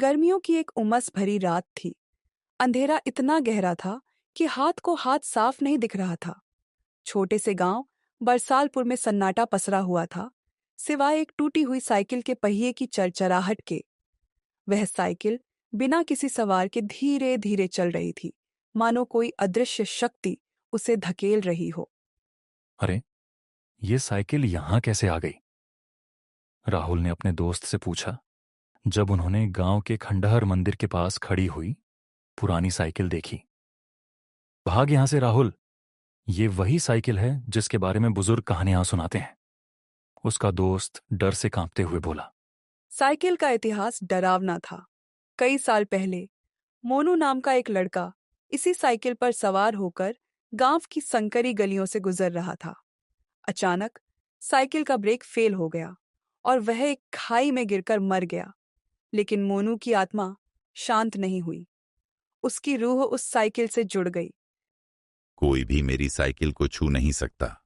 गर्मियों की एक उमस भरी रात थी। अंधेरा इतना गहरा था कि हाथ को हाथ साफ नहीं दिख रहा था। छोटे से गांव बरसालपुर में सन्नाटा पसरा हुआ था, सिवाय एक टूटी हुई साइकिल के पहिए की चरचराहट के। वह साइकिल बिना किसी सवार के धीरे धीरे चल रही थी, मानो कोई अदृश्य शक्ति उसे धकेल रही हो। अरे, ये साइकिल यहां कैसे आ गई? राहुल ने अपने दोस्त से पूछा जब उन्होंने गांव के खंडहर मंदिर के पास खड़ी हुई पुरानी साइकिल देखी। भाग यहां से राहुल, ये वही साइकिल है जिसके बारे में बुजुर्ग कहानियां सुनाते हैं। उसका दोस्त डर से कांपते हुए बोला। साइकिल का इतिहास डरावना था। कई साल पहले मोनू नाम का एक लड़का इसी साइकिल पर सवार होकर गांव की संकरी गलियों से गुजर रहा था। अचानक साइकिल का ब्रेक फेल हो गया और वह एक खाई में गिरकर मर गया। लेकिन मोनू की आत्मा शांत नहीं हुई। उसकी रूह उस साइकिल से जुड़ गई। कोई भी मेरी साइकिल को छू नहीं सकता।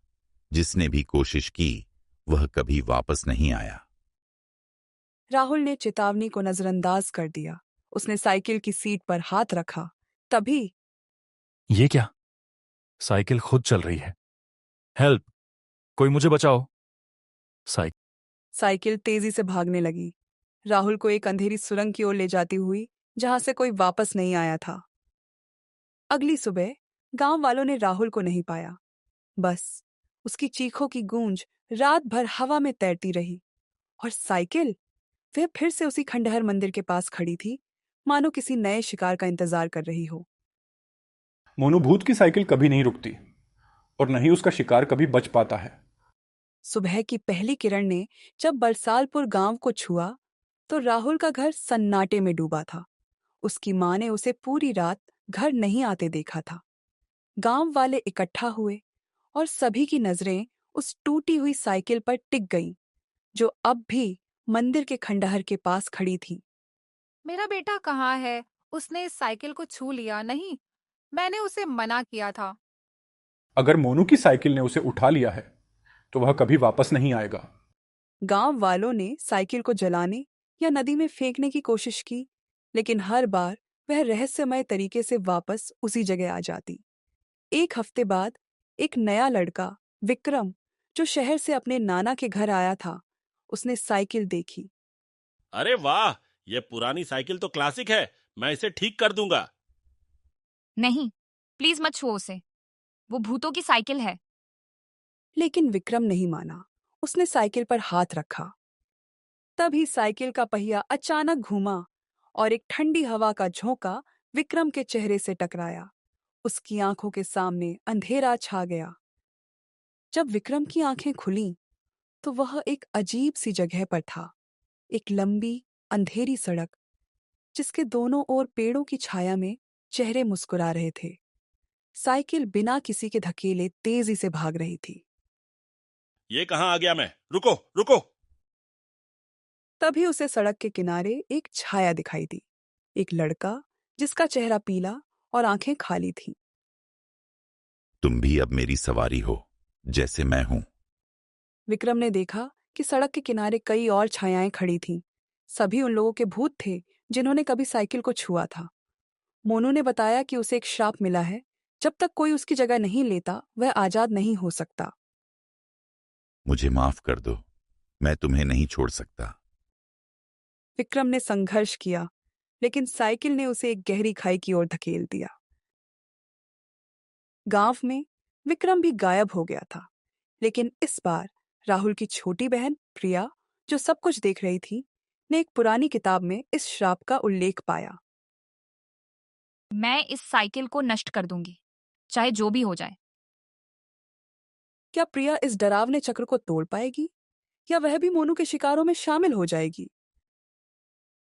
जिसने भी कोशिश की वह कभी वापस नहीं आया। राहुल ने चेतावनी को नजरअंदाज कर दिया। उसने साइकिल की सीट पर हाथ रखा। तभी ये क्या? साइकिल खुद चल रही है। हेल्प! कोई मुझे बचाओ! साइकिल साइकिल तेजी से भागने लगी, राहुल को एक अंधेरी सुरंग की ओर ले जाती हुई, जहां से कोई वापस नहीं आया था। अगली सुबह गांव वालों ने राहुल को नहीं पाया। बस उसकी चीखों की गूंज रात भर हवा में तैरती रही। और साइकिल, वह फिर से उसी खंडहर मंदिर के पास खड़ी थी, मानो किसी नए शिकार का इंतजार कर रही हो। मोनू भूत की साइकिल कभी नहीं रुकती और न ही उसका शिकार कभी बच पाता है। सुबह की पहली किरण ने जब बरसालपुर गांव को छुआ, तो राहुल का घर सन्नाटे में डूबा था। उसकी मां ने उसे पूरी रात घर नहीं आते देखा था। गांव वाले इकट्ठा हुए और सभी की नजरें उस टूटी हुई साइकिल पर टिक गईं, जो अब भी मंदिर के खंडहर के पास खड़ी थी। मेरा बेटा कहाँ है? उसने इस साइकिल को छू लिया नहीं? मैंने उसे मना किया था। अगर मोनू की साइकिल ने उसे उठा लिया है तो वह कभी वापस नहीं आएगा। गांव वालों ने साइकिल को जलाने या नदी में फेंकने की कोशिश की, लेकिन हर बार वह रहस्यमय तरीके से वापस उसी जगह आ जाती। एक हफ्ते बाद एक नया लड़का, विक्रम, जो शहर से अपने नाना के घर आया था, उसने साइकिल देखी। अरे वाह, ये पुरानी साइकिल तो क्लासिक है। मैं इसे ठीक कर दूंगा। नहीं, प्लीज मत छुओ उसे। वो भूतों की साइकिल है। लेकिन विक्रम नहीं माना। उसने साइकिल पर हाथ रखा। तभी साइकिल का पहिया अचानक घूमा और एक ठंडी हवा का झोंका विक्रम के चेहरे से टकराया। उसकी आंखों के सामने अंधेरा छा गया। जब विक्रम की आंखें खुलीं, तो वह एक अजीब सी जगह पर था। एक लंबी अंधेरी सड़क, जिसके दोनों ओर पेड़ों की छाया में चेहरे मुस्कुरा रहे थे। साइकिल बिना किसी के धकेले तेजी से भाग रही थी। ये कहाँ आ गया मैं? रुको रुको! तभी उसे सड़क के किनारे एक छाया दिखाई दी। एक लड़का, जिसका चेहरा पीला और आंखें खाली थीं। तुम भी अब मेरी सवारी हो, जैसे मैं हूं। विक्रम ने देखा कि सड़क के किनारे कई और छायाएं खड़ी थीं। सभी उन लोगों के भूत थे जिन्होंने कभी साइकिल को छुआ था। मोनू ने बताया कि उसे एक श्राप मिला है, जब तक कोई उसकी जगह नहीं लेता वह आजाद नहीं हो सकता। मुझे माफ कर दो, मैं तुम्हें नहीं छोड़ सकता। विक्रम ने संघर्ष किया, लेकिन साइकिल ने उसे एक गहरी खाई की ओर धकेल दिया। गांव में विक्रम भी गायब हो गया था, लेकिन इस बार राहुल की छोटी बहन प्रिया, जो सब कुछ देख रही थी, ने एक पुरानी किताब में इस श्राप का उल्लेख पाया। मैं इस साइकिल को नष्ट कर दूंगी, चाहे जो भी हो जाए। क्या प्रिया इस डरावने चक्र को तोड़ पाएगी, या वह भी मोनू के शिकारों में शामिल हो जाएगी?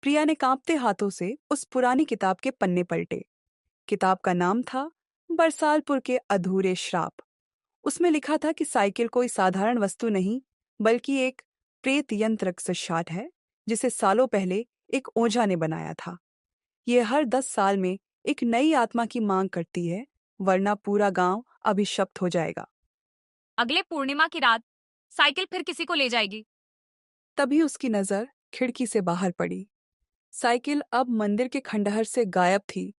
प्रिया ने कांपते हाथों से उस पुरानी किताब के पन्ने पलटे। किताब का नाम था बरसालपुर के अधूरे श्राप। उसमें लिखा था कि साइकिल कोई साधारण वस्तु नहीं, बल्कि एक प्रेत यंत्र शाट है, जिसे सालों पहले एक ओझा ने बनाया था। यह हर 10 साल में एक नई आत्मा की मांग करती है, वरना पूरा गांव अभिशप्त हो जाएगा। अगले पूर्णिमा की रात साइकिल फिर किसी को ले जाएगी। तभी उसकी नजर खिड़की से बाहर पड़ी। साइकिल अब मंदिर के खंडहर से गायब थी।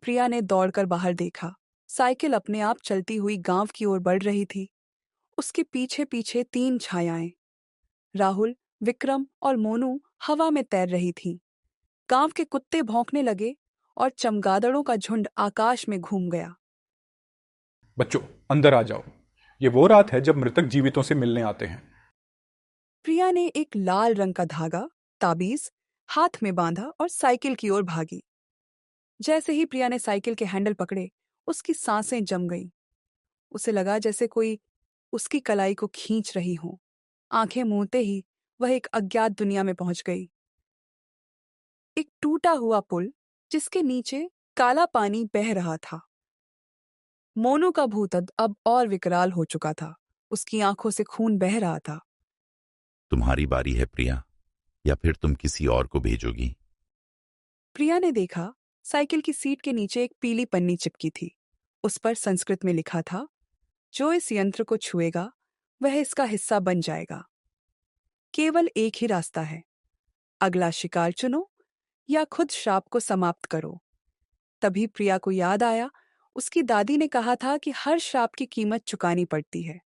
प्रिया ने दौड़कर बाहर देखा। साइकिल अपने आप चलती हुई गांव की ओर बढ़ रही थी। उसके पीछे पीछे 3 छायाएं, राहुल, विक्रम और मोनू हवा में तैर रही थीं। गांव के कुत्ते भौंकने लगे और चमगादड़ों का झुंड आकाश में घूम गया। बच्चों, अंदर आ जाओ। ये वो रात है जब मृतक जीवितों से मिलने आते हैं। प्रिया ने एक लाल रंग का धागा, ताबीज, हाथ में बांधा और साइकिल की ओर भागी। जैसे ही प्रिया ने साइकिल के हैंडल पकड़े, उसकी सांसें जम गईं। उसे लगा जैसे कोई उसकी कलाई को खींच रही हो। आंखें मूंदते ही वह एक अज्ञात दुनिया में पहुंच गई। एक टूटा हुआ पुल जिसके नीचे काला पानी बह रहा था। मोनू का भूतद अब और विकराल हो चुका था। उसकी आंखों से खून बह रहा था। तुम्हारी बारी है प्रिया, या फिर तुम किसी और को भेजोगी? प्रिया ने देखा, साइकिल की सीट के नीचे एक पीली पन्नी चिपकी थी। उस पर संस्कृत में लिखा था, जो इस यंत्र को छुएगा वह इसका हिस्सा बन जाएगा। केवल एक ही रास्ता है, अगला शिकार चुनो या खुद श्राप को समाप्त करो। तभी प्रिया को याद आया, उसकी दादी ने कहा था कि हर श्राप की कीमत चुकानी पड़ती है।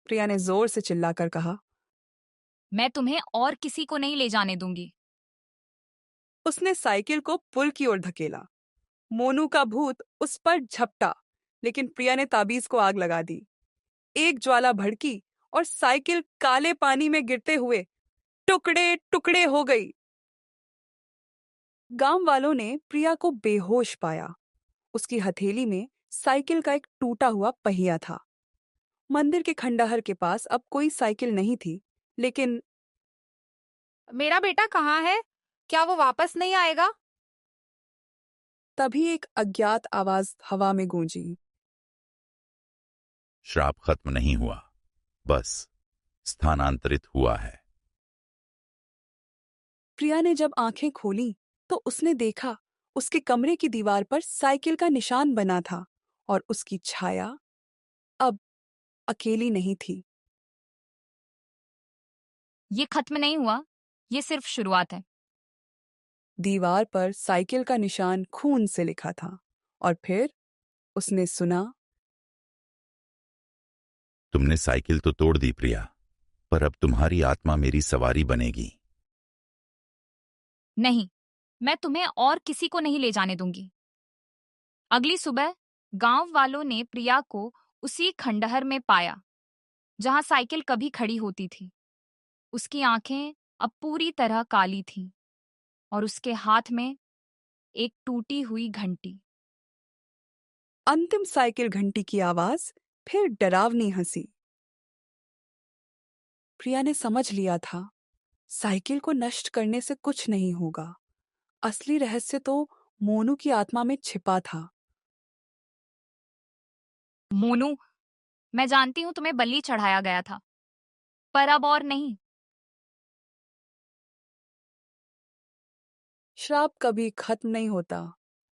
प्रिया ने जोर से चिल्लाकर कहा। मैं तुम्हें और किसी को नहीं ले जाने दूंगी। उसने साइकिल को पुल की ओर धकेला। मोनू का भूत उस पर झपटा, लेकिन प्रिया ने ताबीज को आग लगा दी। एक ज्वाला भड़की और साइकिल काले पानी में गिरते हुए टुकड़े टुकड़े हो गई। गांव वालों ने प्रिया को बेहोश पाया। उसकी हथेली में साइकिल का एक टूटा हुआ पहिया था। मंदिर के खंडहर के पास अब कोई साइकिल नहीं थी, लेकिन मेरा बेटा कहाँ है? क्या वो वापस नहीं आएगा? तभी एक अज्ञात आवाज हवा में गूंजी। श्राप खत्म नहीं हुआ, बस स्थानांतरित हुआ है। प्रिया ने जब आंखें खोलीं, तो उसने देखा उसके कमरे की दीवार पर साइकिल का निशान बना था और उसकी छाया अब अकेली नहीं थी। ये खत्म नहीं हुआ, ये सिर्फ शुरुआत है। दीवार पर साइकिल का निशान खून से लिखा था और फिर उसने सुना, तुमने साइकिल तो तोड़ दी प्रिया, पर अब तुम्हारी आत्मा मेरी सवारी बनेगी। नहीं, मैं तुम्हें और किसी को नहीं ले जाने दूंगी। अगली सुबह गांव वालों ने प्रिया को उसी खंडहर में पाया जहां साइकिल कभी खड़ी होती थी। उसकी आंखें अब पूरी तरह काली थीं और उसके हाथ में एक टूटी हुई घंटी। अंतिम साइकिल घंटी की आवाज, फिर डरावनी हंसी। प्रिया ने समझ लिया था, साइकिल को नष्ट करने से कुछ नहीं होगा। असली रहस्य तो मोनू की आत्मा में छिपा था। मोनू, मैं जानती हूं तुम्हें बलि चढ़ाया गया था, पर अब और नहीं। श्राप कभी खत्म नहीं होता,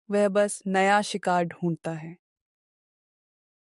वह बस नया शिकार ढूंढता है।